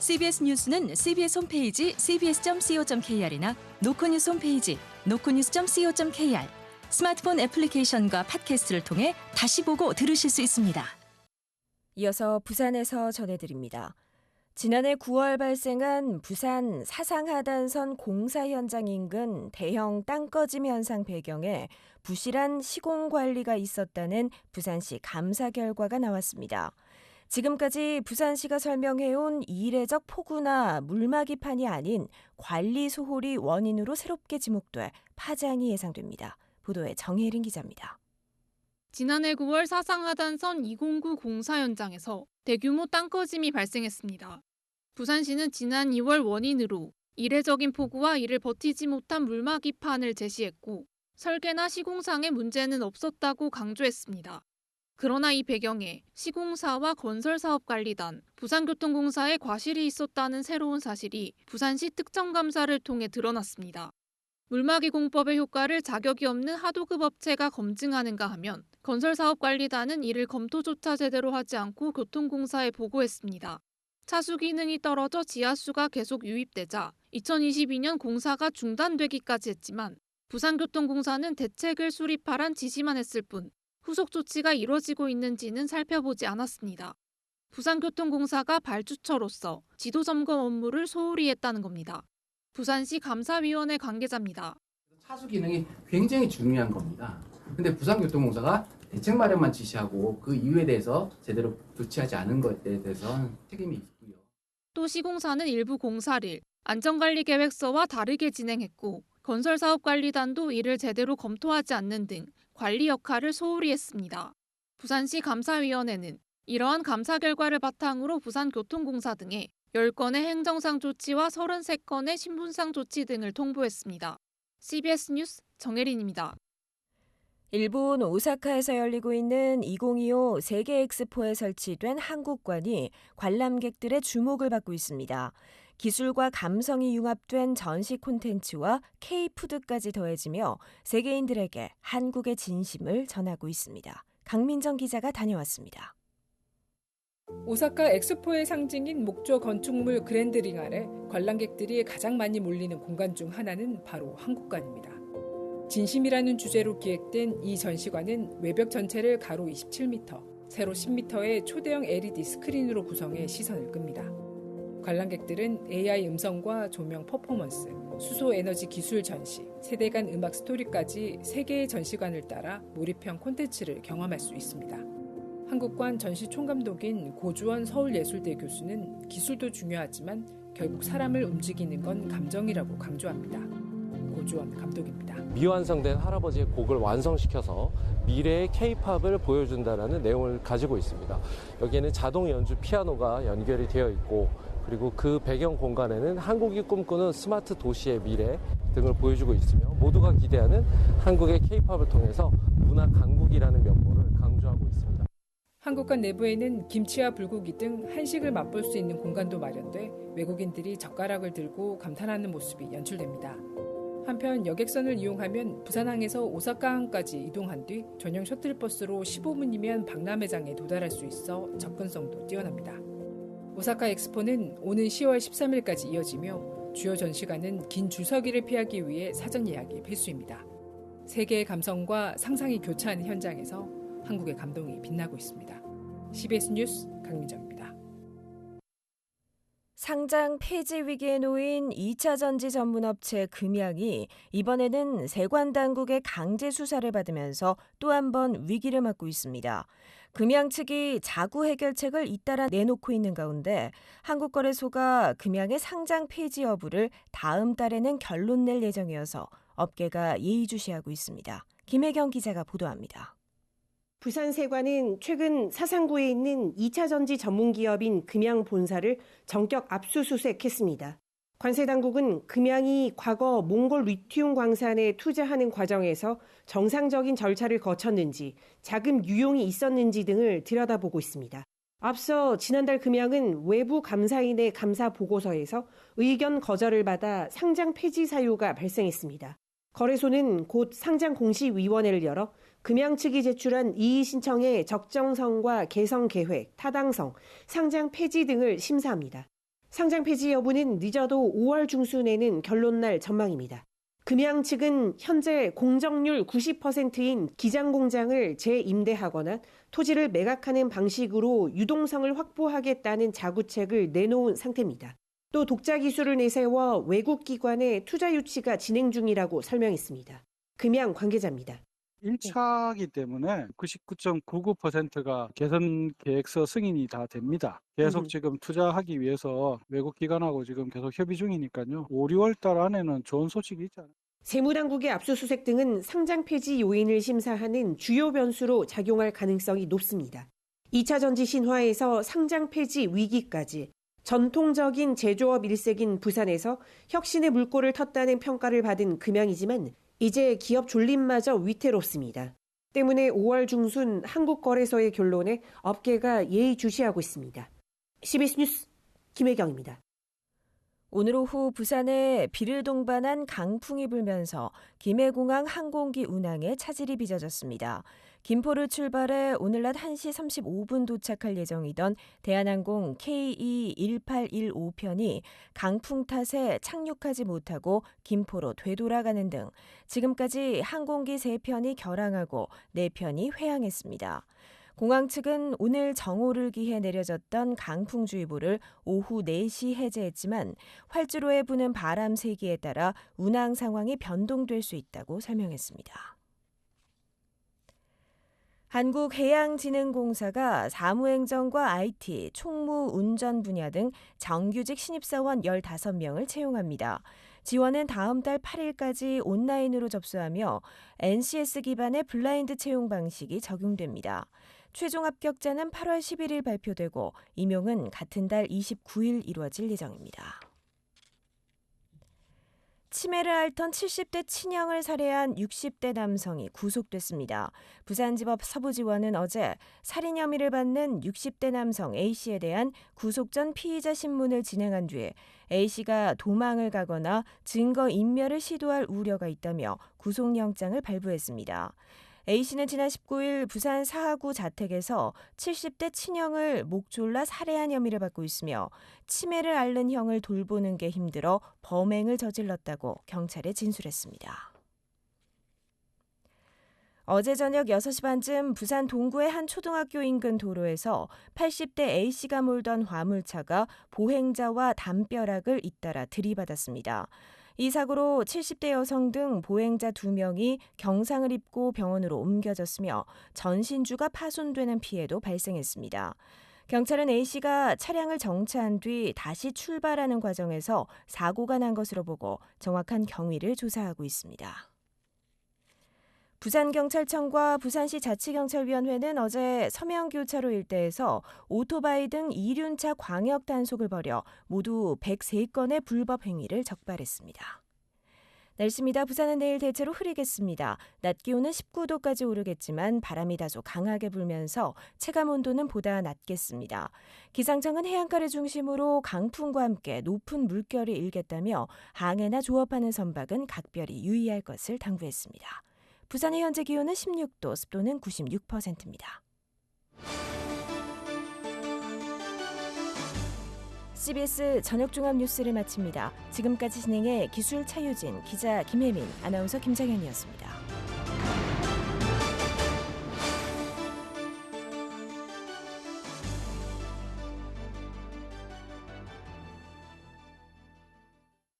CBS 뉴스는 CBS 홈페이지 cbs.co.kr이나 노코뉴스 홈페이지 노코뉴스.co.kr, 스마트폰 애플리케이션과 팟캐스트를 통해 다시 보고 들으실 수 있습니다. 이어서 부산에서 전해드립니다. 지난해 9월 발생한 부산 사상하단선 공사 현장 인근 대형 땅꺼짐 현상 배경에 부실한 시공 관리가 있었다는 부산시 감사 결과가 나왔습니다. 지금까지 부산시가 설명해온 이례적 폭우나 물막이판이 아닌 관리 소홀이 원인으로 새롭게 지목돼 파장이 예상됩니다. 보도에 정혜린 기자입니다. 지난해 9월 사상하단선 209 공사 현장에서 대규모 땅꺼짐이 발생했습니다. 부산시는 지난 2월 원인으로 이례적인 폭우와 이를 버티지 못한 물막이판을 제시했고 설계나 시공상의 문제는 없었다고 강조했습니다. 그러나 이 배경에 시공사와 건설사업관리단, 부산교통공사에 과실이 있었다는 새로운 사실이 부산시 특정감사를 통해 드러났습니다. 물막이 공법의 효과를 자격이 없는 하도급 업체가 검증하는가 하면 건설사업관리단은 이를 검토조차 제대로 하지 않고 교통공사에 보고했습니다. 차수 기능이 떨어져 지하수가 계속 유입되자 2022년 공사가 중단되기까지 했지만 부산교통공사는 대책을 수립하란 지시만 했을 뿐 후속 조치가 이뤄지고 있는지는 살펴보지 않았습니다. 부산교통공사가 발주처로서 지도 점검 업무를 소홀히 했다는 겁니다. 부산시 감사위원회 관계자입니다. 차수 기능이 굉장히 중요한 겁니다. 근데 부산교통공사가 대책 마련만 지시하고 그 이유에 대해서 제대로 조치하지 않은 것에 대해서는 책임이 있고요. 또 시공사는 일부 공사를 안전관리계획서와 다르게 진행했고 건설사업관리단도 이를 제대로 검토하지 않는 등 관리 역할을 소홀히 했습니다. 부산시 감사위원회는 이러한 감사 결과를 바탕으로 부산교통공사 등에 10건의 행정상 조치와 33건의 신분상 조치 등을 통보했습니다. CBS 뉴스 정혜린입니다. 일본 오사카에서 열리고 있는 2025 세계 엑스포에 설치된 한국관이 관람객들의 주목을 받고 있습니다. 기술과 감성이 융합된 전시 콘텐츠와 K-푸드까지 더해지며 세계인들에게 한국의 진심을 전하고 있습니다. 강민정 기자가 다녀왔습니다. 오사카 엑스포의 상징인 목조 건축물 그랜드링 아래 관람객들이 가장 많이 몰리는 공간 중 하나는 바로 한국관입니다. 진심이라는 주제로 기획된 이 전시관은 외벽 전체를 가로 27m, 세로 10m의 초대형 LED 스크린으로 구성해 시선을 끕니다. 관람객들은 AI 음성과 조명 퍼포먼스, 수소 에너지 기술 전시, 세대간 음악 스토리까지 3개의 전시관을 따라 몰입형 콘텐츠를 경험할 수 있습니다. 한국관 전시 총감독인 고주원 서울예술대 교수는 기술도 중요하지만 결국 사람을 움직이는 건 감정이라고 강조합니다. 고주원 감독입니다. 미완성된 할아버지의 곡을 완성시켜서 미래의 K-팝을 보여준다는 내용을 가지고 있습니다. 여기에는 자동 연주 피아노가 연결이 되어 있고 그리고 그 배경 공간에는 한국이 꿈꾸는 스마트 도시의 미래 등을 보여주고 있으며 모두가 기대하는 한국의 K-팝을 통해서 문화 강국이라는 면모를 강조하고 있습니다. 한국관 내부에는 김치와 불고기 등 한식을 맛볼 수 있는 공간도 마련돼 외국인들이 젓가락을 들고 감탄하는 모습이 연출됩니다. 한편 여객선을 이용하면 부산항에서 오사카항까지 이동한 뒤 전용 셔틀버스로 15분이면 박람회장에 도달할 수 있어 접근성도 뛰어납니다. 오사카 엑스포는 오는 10월 13일까지 이어지며 주요 전시관은 긴 줄서기를 피하기 위해 사전 예약이 필수입니다. 세계의 감성과 상상이 교차하는 현장에서 한국의 감동이 빛나고 있습니다. CBS 뉴스 강민정입니다. 상장 폐지 위기에 놓인 2차 전지 전문업체 금양이 이번에는 세관당국의 강제 수사를 받으면서 또 한 번 위기를 맞고 있습니다. 금양 측이 자구 해결책을 잇따라 내놓고 있는 가운데 한국거래소가 금양의 상장 폐지 여부를 다음 달에는 결론 낼 예정이어서 업계가 예의주시하고 있습니다. 김혜경 기자가 보도합니다. 부산세관은 최근 사상구에 있는 2차 전지 전문기업인 금양 본사를 전격 압수수색했습니다. 관세당국은 금양이 과거 몽골 리튬 광산에 투자하는 과정에서 정상적인 절차를 거쳤는지, 자금 유용이 있었는지 등을 들여다보고 있습니다. 앞서 지난달 금양은 외부 감사인의 감사 보고서에서 의견 거절을 받아 상장 폐지 사유가 발생했습니다. 거래소는 곧 상장공시위원회를 열어 금양 측이 제출한 이의 신청의 적정성과 개성 계획, 타당성, 상장 폐지 등을 심사합니다. 상장 폐지 여부는 늦어도 5월 중순에는 결론 날 전망입니다. 금양 측은 현재 공정률 90%인 기장 공장을 재임대하거나 토지를 매각하는 방식으로 유동성을 확보하겠다는 자구책을 내놓은 상태입니다. 또 독자 기술을 내세워 외국 기관의 투자 유치가 진행 중이라고 설명했습니다. 금양 관계자입니다. 1차이기 때문에 99.99%가 개선 계획서 승인이 다 됩니다. 계속 지금 투자하기 위해서 외국 기관하고 지금 계속 협의 중이니까요. 5, 6월 달 안에는 좋은 소식이 있잖아요. 세무당국의 압수수색 등은 상장 폐지 요인을 심사하는 주요 변수로 작용할 가능성이 높습니다. 2차 전지 신화에서 상장 폐지 위기까지 전통적인 제조업 일색인 부산에서 혁신의 물꼬를 텄다는 평가를 받은 금양이지만 이제 기업 존립마저 위태롭습니다. 때문에 5월 중순 한국거래소의 결론에 업계가 예의주시하고 있습니다. CBS 뉴스 김혜경입니다. 오늘 오후 부산에 비를 동반한 강풍이 불면서 김해공항 항공기 운항에 차질이 빚어졌습니다. 김포를 출발해 오늘 낮 1시 35분 도착할 예정이던 대한항공 KE1815편이 강풍 탓에 착륙하지 못하고 김포로 되돌아가는 등 지금까지 항공기 3편이 결항하고 4편이 회항했습니다. 공항 측은 오늘 정오를 기해 내려졌던 강풍주의보를 오후 4시 해제했지만 활주로에 부는 바람 세기에 따라 운항 상황이 변동될 수 있다고 설명했습니다. 한국해양진흥공사가 사무행정과 IT, 총무, 운전 분야 등 정규직 신입사원 15명을 채용합니다. 지원은 다음 달 8일까지 온라인으로 접수하며 NCS 기반의 블라인드 채용 방식이 적용됩니다. 최종 합격자는 8월 11일 발표되고 임용은 같은 달 29일 이루어질 예정입니다. 치매를 앓던 70대 친형을 살해한 60대 남성이 구속됐습니다. 부산지법 서부지원은 어제 살인 혐의를 받는 60대 남성 A씨에 대한 구속 전 피의자 신문을 진행한 뒤에 A씨가 도망을 가거나 증거 인멸을 시도할 우려가 있다며 구속영장을 발부했습니다. A씨는 지난 19일 부산 사하구 자택에서 70대 친형을 목 졸라 살해한 혐의를 받고 있으며 치매를 앓는 형을 돌보는 게 힘들어 범행을 저질렀다고 경찰에 진술했습니다. 어제 저녁 6시 반쯤 부산 동구의 한 초등학교 인근 도로에서 80대 A씨가 몰던 화물차가 보행자와 담벼락을 잇따라 들이받았습니다. 이 사고로 70대 여성 등 보행자 2명이 경상을 입고 병원으로 옮겨졌으며 전신주가 파손되는 피해도 발생했습니다. 경찰은 A씨가 차량을 정차한 뒤 다시 출발하는 과정에서 사고가 난 것으로 보고 정확한 경위를 조사하고 있습니다. 부산경찰청과 부산시 자치경찰위원회는 어제 서명교차로 일대에서 오토바이 등 이륜차 광역 단속을 벌여 모두 103건의 불법 행위를 적발했습니다. 날씨입니다. 부산은 내일 대체로 흐리겠습니다. 낮 기온은 19도까지 오르겠지만 바람이 다소 강하게 불면서 체감온도는 보다 낮겠습니다. 기상청은 해안가를 중심으로 강풍과 함께 높은 물결이 일겠다며 항해나 조업하는 선박은 각별히 유의할 것을 당부했습니다. 부산의 현재 기온은 16도, 습도는 96%입니다. CBS 저녁 종합 뉴스를 마칩니다. 지금까지 진행해 기술 차유진, 기자 김혜민, 아나운서 김장현이었습니다.